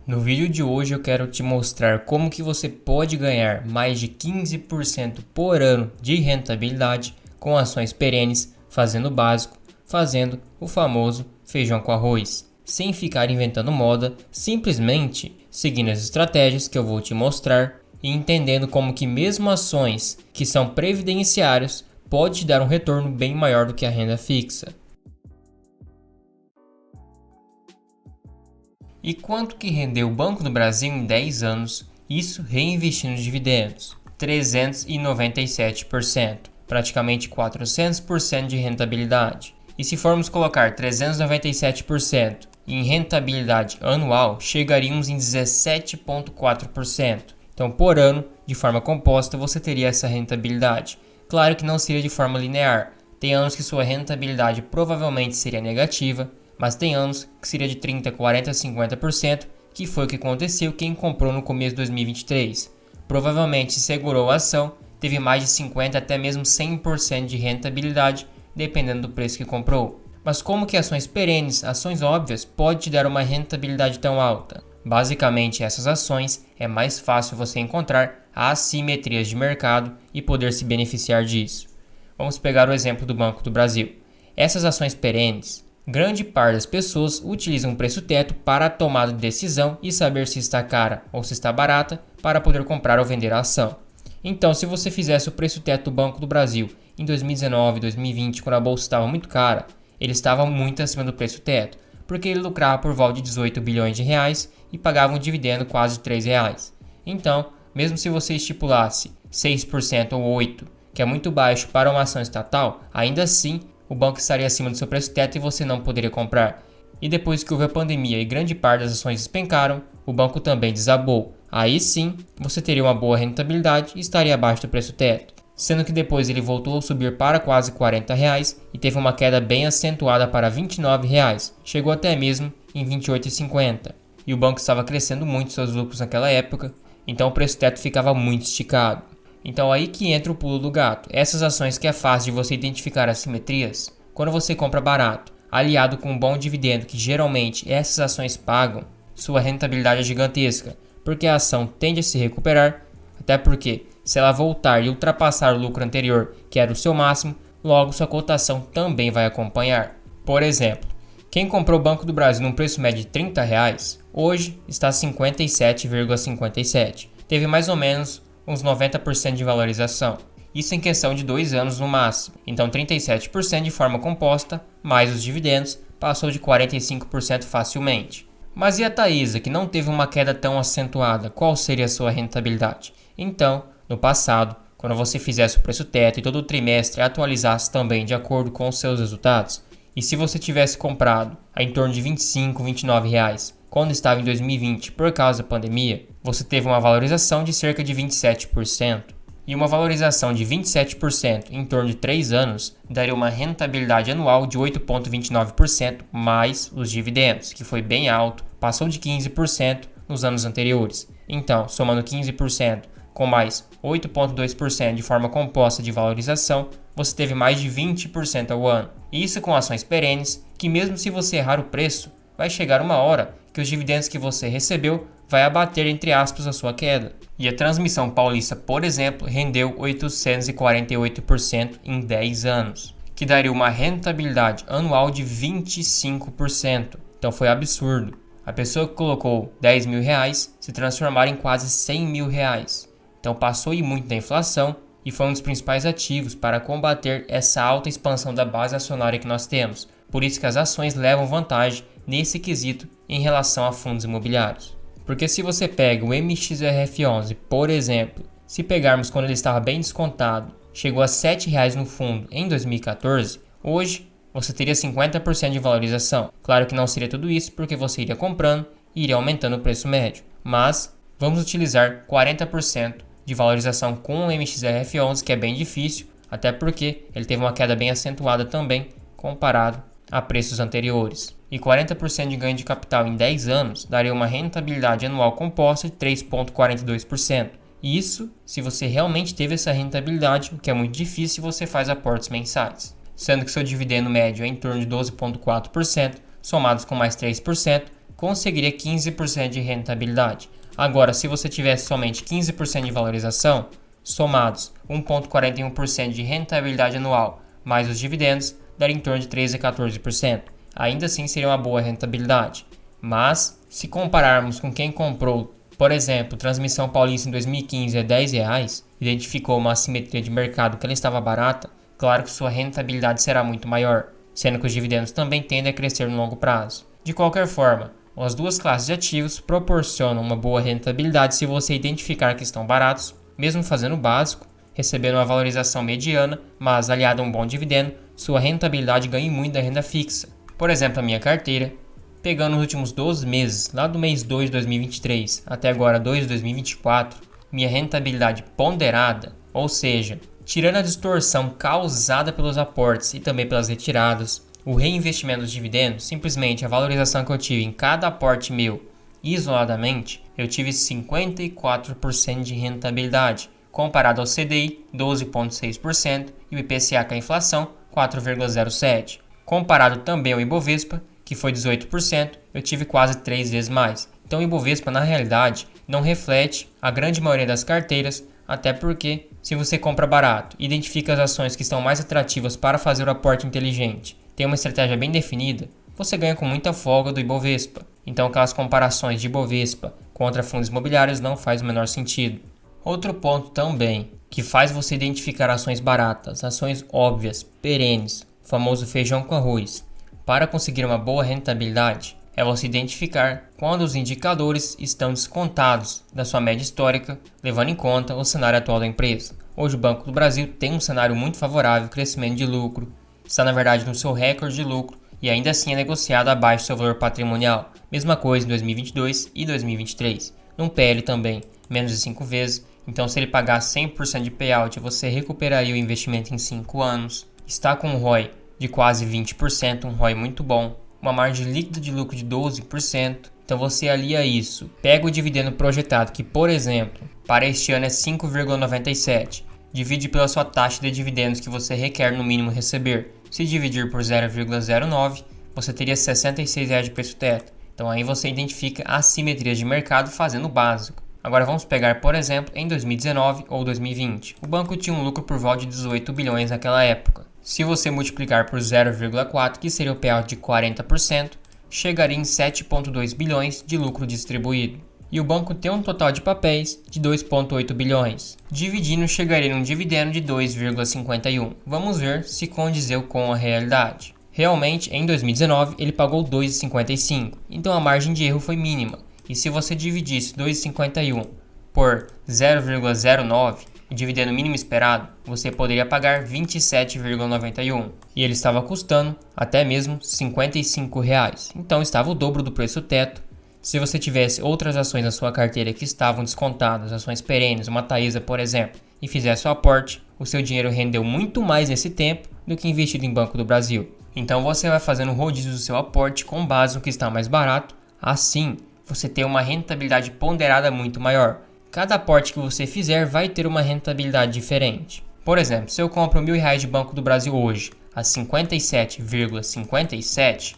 No vídeo de hoje eu quero te mostrar como que você pode ganhar mais de 15% por ano de rentabilidade com ações perenes, fazendo o básico, fazendo o famoso feijão com arroz, sem ficar inventando moda, simplesmente seguindo as estratégias que eu vou te mostrar e entendendo como que mesmo ações que são previdenciárias pode te dar um retorno bem maior do que a renda fixa. E quanto que rendeu o Banco do Brasil em 10 anos, isso reinvestindo dividendos? 397%, praticamente 400% de rentabilidade. E se formos colocar 397% em rentabilidade anual, chegaríamos em 17,4%. Então, por ano, de forma composta, você teria essa rentabilidade. Claro que não seria de forma linear. Tem anos que sua rentabilidade provavelmente seria negativa, mas tem anos que seria de 30, 40, 50%, que foi o que aconteceu quem comprou no começo de 2023. Provavelmente se segurou a ação, teve mais de 50 até mesmo 100% de rentabilidade, dependendo do preço que comprou. Mas como que ações perenes, ações óbvias, pode te dar uma rentabilidade tão alta? Basicamente, essas ações é mais fácil você encontrar assimetrias de mercado e poder se beneficiar disso. Vamos pegar o exemplo do Banco do Brasil. Essas ações perenes, grande parte das pessoas utilizam o preço teto para a tomada de decisão e saber se está cara ou se está barata para poder comprar ou vender a ação. Então, se você fizesse o preço teto do Banco do Brasil em 2019, 2020, quando a bolsa estava muito cara, ele estava muito acima do preço teto, porque ele lucrava por volta de 18 bilhões de reais e pagava um dividendo quase de 3 reais. Então, mesmo se você estipulasse 6% ou 8%, que é muito baixo para uma ação estatal, ainda assim o banco estaria acima do seu preço teto e você não poderia comprar. E depois que houve a pandemia e grande parte das ações despencaram, o banco também desabou. Aí sim, você teria uma boa rentabilidade e estaria abaixo do preço teto. Sendo que depois ele voltou a subir para quase 40 reais e teve uma queda bem acentuada para 29 reais. Chegou até mesmo em 28,50. E o banco estava crescendo muito seus lucros naquela época, então o preço teto ficava muito esticado. Então aí que entra o pulo do gato. Essas ações que é fácil de você identificar assimetrias, quando você compra barato, aliado com um bom dividendo que geralmente essas ações pagam, sua rentabilidade é gigantesca, porque a ação tende a se recuperar, até porque se ela voltar e ultrapassar o lucro anterior, que era o seu máximo, logo sua cotação também vai acompanhar. Por exemplo, quem comprou o Banco do Brasil num preço médio de 30 reais, hoje está 57,57. Teve mais ou menos uns 90% de valorização. Isso em questão de 2 anos no máximo. Então 37% de forma composta, mais os dividendos, passou de 45% facilmente. Mas e a Taesa, que não teve uma queda tão acentuada, qual seria a sua rentabilidade? Então, no passado, quando você fizesse o preço teto e todo o trimestre atualizasse também de acordo com os seus resultados, e se você tivesse comprado a em torno de 25, 29 reais, quando estava em 2020 por causa da pandemia, você teve uma valorização de cerca de 27%. E uma valorização de 27% em torno de 3 anos daria uma rentabilidade anual de 8,29% mais os dividendos, que foi bem alto, passou de 15% nos anos anteriores. Então, somando 15% com mais 8,2% de forma composta de valorização, você teve mais de 20% ao ano. Isso com ações perenes, que mesmo se você errar o preço, vai chegar uma hora que os dividendos que você recebeu vai abater, entre aspas, a sua queda. E a Transmissão Paulista, por exemplo, rendeu 848% em 10 anos, que daria uma rentabilidade anual de 25%. Então foi absurdo. A pessoa que colocou 10 mil reais se transformar em quase 100 mil reais. Então passou e muito da inflação e foi um dos principais ativos para combater essa alta expansão da base acionária que nós temos. Por isso que as ações levam vantagem nesse quesito em relação a fundos imobiliários. Porque se você pega o MXRF11, por exemplo, se pegarmos quando ele estava bem descontado, chegou a R$ 7 no fundo em 2014, hoje você teria 50% de valorização. Claro que não seria tudo isso porque você iria comprando e iria aumentando o preço médio. Mas vamos utilizar 40% de valorização com o MXRF11, que é bem difícil, até porque ele teve uma queda bem acentuada também comparado a preços anteriores. E 40% de ganho de capital em 10 anos daria uma rentabilidade anual composta de 3,42%. Isso se você realmente teve essa rentabilidade, o que é muito difícil se você faz aportes mensais. Sendo que seu dividendo médio é em torno de 12,4%, somados com mais 3%, conseguiria 15% de rentabilidade. Agora, se você tivesse somente 15% de valorização, somados 1,41% de rentabilidade anual mais os dividendos, daria em torno de 13 a 14%. Ainda assim seria uma boa rentabilidade. Mas, se compararmos com quem comprou, por exemplo, Transmissão Paulista em 2015 a R$10, identificou uma assimetria de mercado que ela estava barata, claro que sua rentabilidade será muito maior, sendo que os dividendos também tendem a crescer no longo prazo. De qualquer forma, as duas classes de ativos proporcionam uma boa rentabilidade se você identificar que estão baratos, mesmo fazendo o básico, recebendo uma valorização mediana, mas aliado a um bom dividendo, sua rentabilidade ganha muito da renda fixa. Por exemplo, a minha carteira, pegando os últimos 12 meses, lá do mês 2 de 2023 até agora 2 de 2024, minha rentabilidade ponderada, ou seja, tirando a distorção causada pelos aportes e também pelas retiradas, o reinvestimento dos dividendos, simplesmente a valorização que eu tive em cada aporte meu, isoladamente, eu tive 54% de rentabilidade, comparado ao CDI, 12,6%, e o IPCA com a inflação, 4,07%. Comparado também ao Ibovespa, que foi 18%, eu tive quase 3 vezes mais. Então o Ibovespa, na realidade, não reflete a grande maioria das carteiras, até porque, se você compra barato, identifica as ações que estão mais atrativas para fazer o aporte inteligente, tem uma estratégia bem definida, você ganha com muita folga do Ibovespa. Então aquelas comparações de Ibovespa contra fundos imobiliários não faz o menor sentido. Outro ponto também, que faz você identificar ações baratas, ações óbvias, perenes, o famoso feijão com arroz, para conseguir uma boa rentabilidade, é você identificar quando os indicadores estão descontados da sua média histórica, levando em conta o cenário atual da empresa. Hoje o Banco do Brasil tem um cenário muito favorável, crescimento de lucro, está na verdade no seu recorde de lucro e ainda assim é negociado abaixo do seu valor patrimonial. Mesma coisa em 2022 e 2023. Num PL também, menos de 5 vezes, então se ele pagar 100% de payout, você recuperaria o investimento em 5 anos. Está com um ROI de quase 20%, um ROI muito bom, uma margem líquida de lucro de 12%, então você alia isso, pega o dividendo projetado, que por exemplo, para este ano é 5,97, divide pela sua taxa de dividendos que você requer no mínimo receber. Se dividir por 0,09, você teria R$ 66 de preço teto. Então aí você identifica assimetrias de mercado fazendo o básico. Agora vamos pegar, por exemplo, em 2019 ou 2020. O banco tinha um lucro por volta de 18 bilhões naquela época. Se você multiplicar por 0,4, que seria o payout de 40%, chegaria em 7,2 bilhões de lucro distribuído. E o banco tem um total de papéis de 2,8 bilhões. Dividindo, chegaria num dividendo de 2,51. Vamos ver se condizeu com a realidade. Realmente, em 2019, ele pagou 2,55, então a margem de erro foi mínima. E se você dividisse 2,51 por 0,09, o dividendo mínimo esperado, você poderia pagar 27,91. E ele estava custando até mesmo R$ 55. Então estava o dobro do preço teto. Se você tivesse outras ações na sua carteira que estavam descontadas, ações perenes, uma Taesa, por exemplo, e fizesse o aporte, o seu dinheiro rendeu muito mais nesse tempo do que investido em Banco do Brasil. Então você vai fazendo o rodízio do seu aporte com base no que está mais barato, assim você tem uma rentabilidade ponderada muito maior. Cada aporte que você fizer vai ter uma rentabilidade diferente. Por exemplo, se eu compro R$1.000 de Banco do Brasil hoje a 57,57,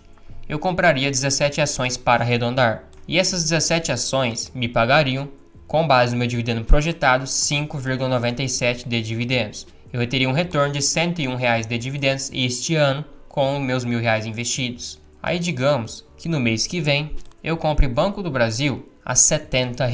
eu compraria 17 ações para arredondar. E essas 17 ações me pagariam, com base no meu dividendo projetado, 5,97 de dividendos. Eu teria um retorno de R$ 101 de dividendos este ano com meus R$1.000 investidos. Aí digamos que no mês que vem eu compre Banco do Brasil a R$ 70.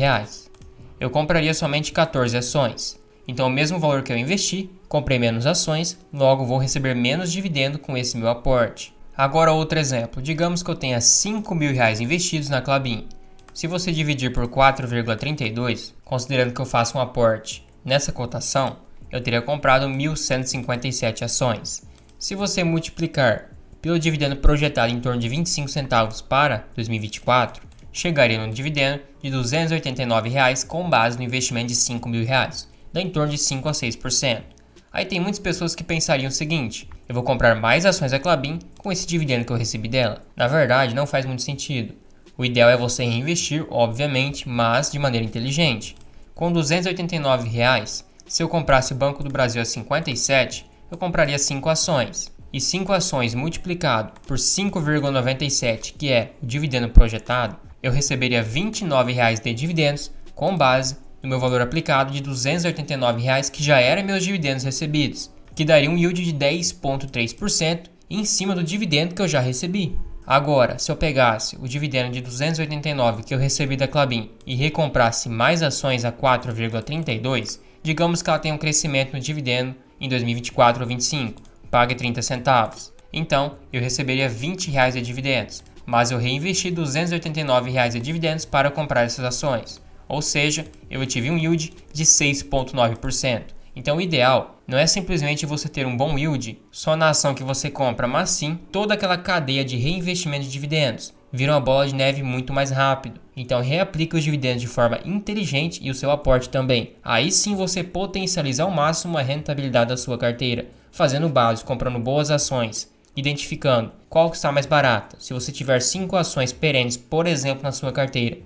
Eu compraria somente 14 ações. Então o mesmo valor que eu investi, comprei menos ações, logo vou receber menos dividendo com esse meu aporte. Agora outro exemplo, digamos que eu tenha R$ 5.000 investidos na Klabin. Se você dividir por 4,32, considerando que eu faço um aporte nessa cotação, eu teria comprado 1.157 ações. Se você multiplicar pelo dividendo projetado em torno de 25 centavos para 2024, chegaria no dividendo de R$ 289 com base no investimento de R$ 5.000, dá em torno de 5 a 6%. Aí tem muitas pessoas que pensariam o seguinte: eu vou comprar mais ações da Klabin com esse dividendo que eu recebi dela. Na verdade, não faz muito sentido. O ideal é você reinvestir, obviamente, mas de maneira inteligente. Com R$ 289, se eu comprasse o Banco do Brasil a 57, eu compraria 5 ações. E 5 ações multiplicado por 5,97, que é o dividendo projetado, eu receberia R$ 29,00 de dividendos com base no meu valor aplicado de R$ 289,00 que já eram meus dividendos recebidos, que daria um yield de 10,3% em cima do dividendo que eu já recebi. Agora, se eu pegasse o dividendo de 289 que eu recebi da Klabin e recomprasse mais ações a 4,32, digamos que ela tem um crescimento no dividendo em 2024 ou 2025, pague 30 centavos. Então, eu receberia R$ 20,00 de dividendos, mas eu reinvesti R$ 289,00 de dividendos para comprar essas ações. Ou seja, eu tive um yield de 6,9%. Então o ideal não é simplesmente você ter um bom yield só na ação que você compra, mas sim toda aquela cadeia de reinvestimento de dividendos. Vira uma bola de neve muito mais rápido. Então reaplique os dividendos de forma inteligente e o seu aporte também. Aí sim você potencializa ao máximo a rentabilidade da sua carteira, fazendo o básico, comprando boas ações, identificando qual que está mais barata. Se você tiver 5 ações perenes, por exemplo, na sua carteira,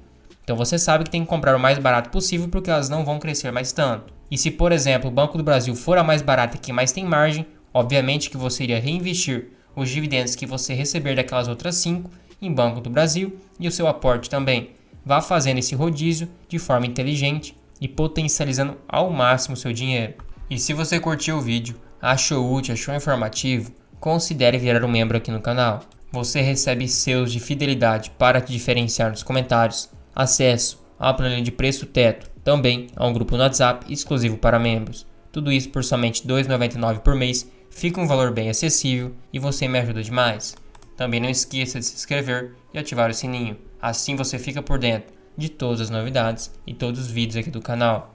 então você sabe que tem que comprar o mais barato possível porque elas não vão crescer mais tanto. E se, por exemplo, o Banco do Brasil for a mais barata e que mais tem margem, obviamente que você iria reinvestir os dividendos que você receber daquelas outras 5 em Banco do Brasil e o seu aporte também. Vá fazendo esse rodízio de forma inteligente e potencializando ao máximo o seu dinheiro. E se você curtiu o vídeo, achou útil, achou informativo, considere virar um membro aqui no canal. Você recebe selos de fidelidade para te diferenciar nos comentários, acesso à planilha de preço teto, também a um grupo no WhatsApp exclusivo para membros. Tudo isso por somente R$ 2,99 por mês, fica um valor bem acessível e você me ajuda demais. Também não esqueça de se inscrever e ativar o sininho, assim você fica por dentro de todas as novidades e todos os vídeos aqui do canal.